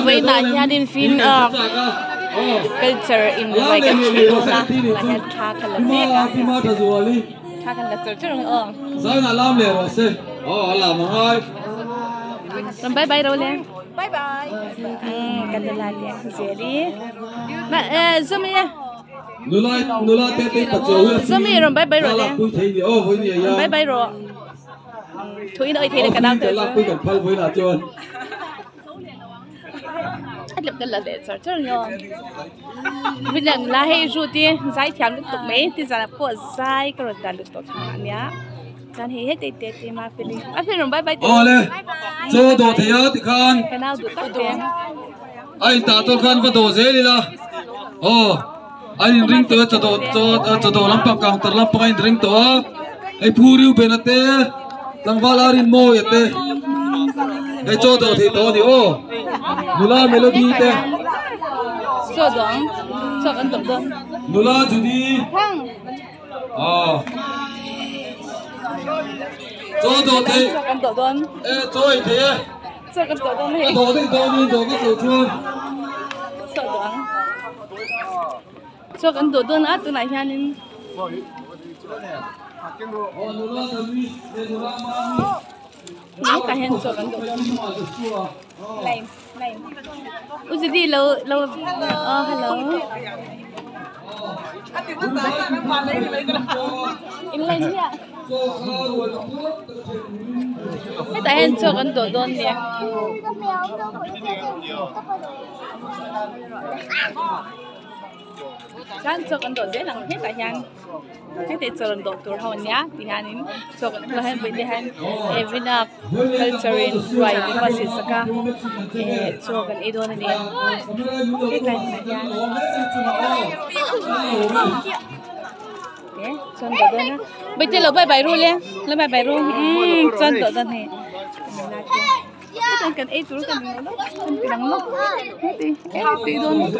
với là gia đình phim culture in like a channel na là tha kan la me ka tha kan la chur chur sai na lam le ro se la ma hai rồi bye bye rồi lên Bye bye. Kan la le zeli na zomi nula te te pa cho zomi rồi bye bye rồi lên với ni ya bye bye rồi thui nơi thì là cái nào tới la vớiกันphal với là chon lập cái là để chur chur yo vì lần là hay ru ti sai thiam được tục mấy thì giờ là có sai cái rồi đã được tốt thằng nhá kan hết tê tê tê mà phim rồi bye bye le cho đồ thì thì khan cái nào được tắt đèn ai ta to khan va đồ dễ đi la anh ring to cho đồ lắm bằng counter lắm bằng anh ring to ai phu riu bên ate lang vala rin mo yate ai cho đồ thì to đi nula melody te cho đoạn cho cái tổ đơn nula judi cho đồ thì cho cái tổ đơn chơi thì cho cái tổ đơn này đồ cái tổ chuông cho đoạn cho cái tổ đơn á từ này nha nên nếu cả hen cho cái tổ đơn này ui gì đi lâu lâu hello in lên nhỉ cái tại hen cho cái tổ đơn nè kan cho kan do dễ lang hết cả nhang hết để cho kan do tour hôn nhá thì hanin cho kan lo hen với han evina culture in right di pasis saka cho kan idon ni hết lại nhang chân do đó bây giờ lo bye ru le lo bye ru chân do đó này kan ấy tour kan lo kan pinang lo thì don